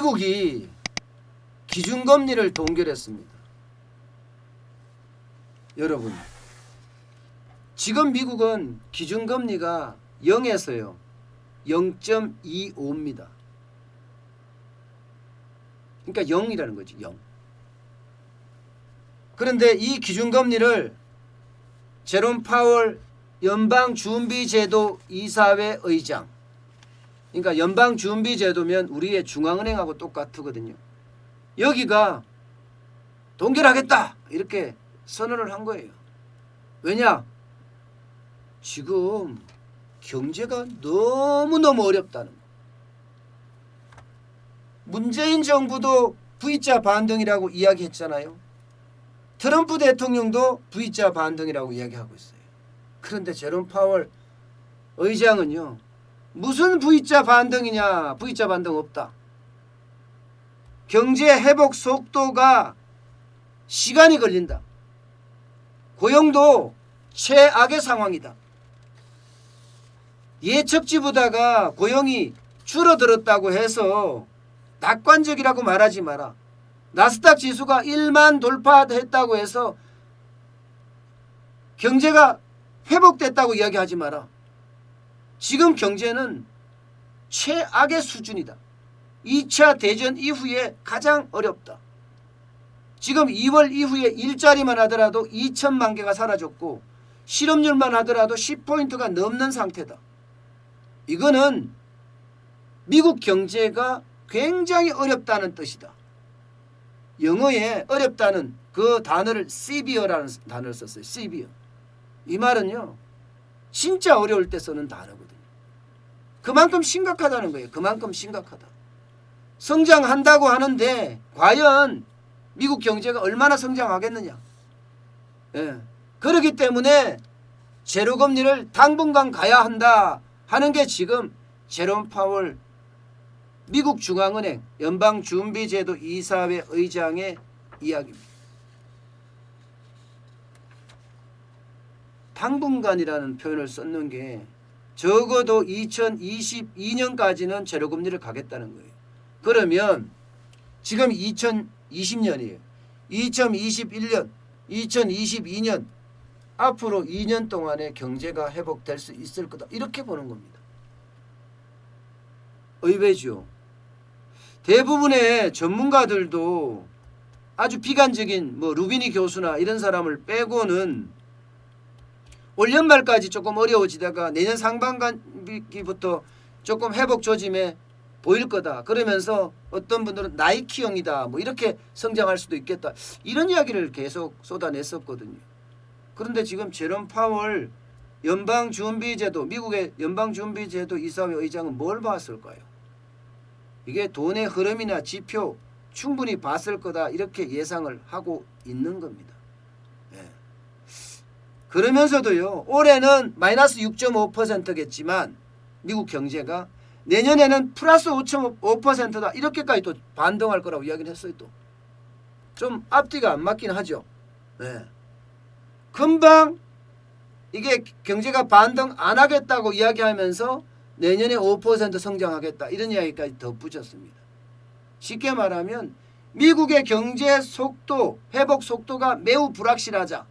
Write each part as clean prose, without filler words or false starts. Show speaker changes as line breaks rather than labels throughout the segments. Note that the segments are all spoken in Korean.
미국이 기준금리를 동결했습니다. 여러분, 지금 미국은 기준금리가 0에서요 0.25입니다. 그러니까 0이라는 거지, 0. 그런데 이 기준금리를 제롬 파월 연방준비제도 이사회 의장, 그러니까 연방준비제도면 우리의 중앙은행하고 똑같거든요. 여기가 동결하겠다 이렇게 선언을 한 거예요. 왜냐? 지금 경제가 너무너무 어렵다는 거. 문재인 정부도 V자 반등이라고 이야기했잖아요. 트럼프 대통령도 V자 반등이라고 이야기하고 있어요. 그런데 제롬 파월 의장은요, 무슨 V자 반등이냐, V자 반등 없다. 경제 회복 속도가 시간이 걸린다. 고용도 최악의 상황이다. 예측치보다가 고용이 줄어들었다고 해서 낙관적이라고 말하지 마라. 나스닥 지수가 1만 돌파했다고 해서 경제가 회복됐다고 이야기하지 마라. 지금 경제는 최악의 수준이다. 2차 대전 이후에 가장 어렵다. 지금 2월 이후에 일자리만 하더라도 2천만 개가 사라졌고 실업률만 하더라도 10포인트가 넘는 상태다. 이거는 미국 경제가 굉장히 어렵다는 뜻이다. 영어에 어렵다는 그 단어를 severe라는 단어를 썼어요. severe. 이 말은요, 진짜 어려울 때 쓰는 단어거든요. 그만큼 심각하다는 거예요. 그만큼 심각하다. 성장한다고 하는데 과연 미국 경제가 얼마나 성장하겠느냐. 예. 그렇기 때문에 제로금리를 당분간 가야 한다 하는 게 지금 제롬 파월 미국 중앙은행 연방준비제도 이사회 의장의 이야기입니다. 당분간이라는 표현을 썼는 게 적어도 2022년까지는 제로금리를 가겠다는 거예요. 그러면 지금 2020년이에요. 2021년, 2022년 앞으로 2년 동안에 경제가 회복될 수 있을 거다. 이렇게 보는 겁니다. 의외죠. 대부분의 전문가들도 아주 비관적인 루비니 교수나 이런 사람을 빼고는 올 연말까지 조금 어려워지다가 내년 상반기부터 조금 회복 조짐에 보일 거다. 그러면서 어떤 분들은 나이키형이다. 이렇게 성장할 수도 있겠다. 이런 이야기를 계속 쏟아냈었거든요. 그런데 지금 제롬 파월 연방준비제도, 미국의 연방준비제도 이사회 의장은 뭘 봤을까요? 이게 돈의 흐름이나 지표 충분히 봤을 거다. 이렇게 예상을 하고 있는 겁니다. 네. 그러면서도요, 올해는 마이너스 6.5%겠지만 미국 경제가 내년에는 플러스 5.5%다. 이렇게까지 또 반등할 거라고 이야기를 했어요. 또 좀 앞뒤가 안 맞긴 하죠. 네. 금방 이게 경제가 반등 안 하겠다고 이야기하면서 내년에 5% 성장하겠다. 이런 이야기까지 덧붙였습니다. 쉽게 말하면 미국의 경제 속도, 회복 속도가 매우 불확실하자.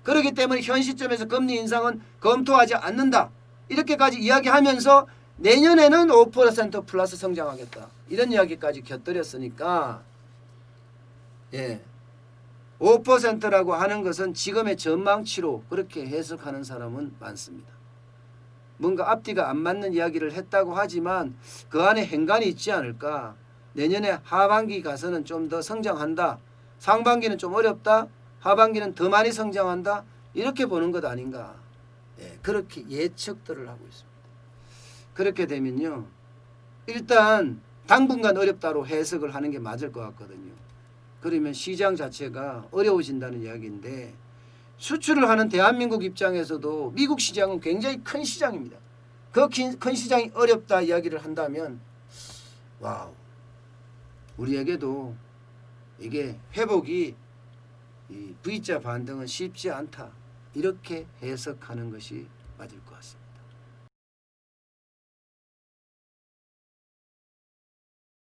그렇기 때문에 현 시점에서 금리 인상은 검토하지 않는다. 이렇게까지 이야기하면서 내년에는 5% 플러스 성장하겠다. 이런 이야기까지 곁들였으니까 5%라고 하는 것은 지금의 전망치로 그렇게 해석하는 사람은 많습니다. 뭔가 앞뒤가 안 맞는 이야기를 했다고 하지만 그 안에 행간이 있지 않을까. 내년에 하반기 가서는 좀 더 성장한다. 상반기는 좀 어렵다. 하반기는 더 많이 성장한다. 이렇게 보는 것 아닌가. 그렇게 예측들을 하고 있습니다. 그렇게 되면요, 일단 당분간 어렵다로 해석을 하는 게 맞을 것 같거든요. 그러면 시장 자체가 어려워진다는 이야기인데, 수출을 하는 대한민국 입장에서도 미국 시장은 굉장히 큰 시장입니다. 그 큰 시장이 어렵다 이야기를 한다면 와우, 우리에게도 이게 회복이 이 V자 반등은 쉽지 않다. 이렇게 해석하는 것이 맞을 것 같습니다.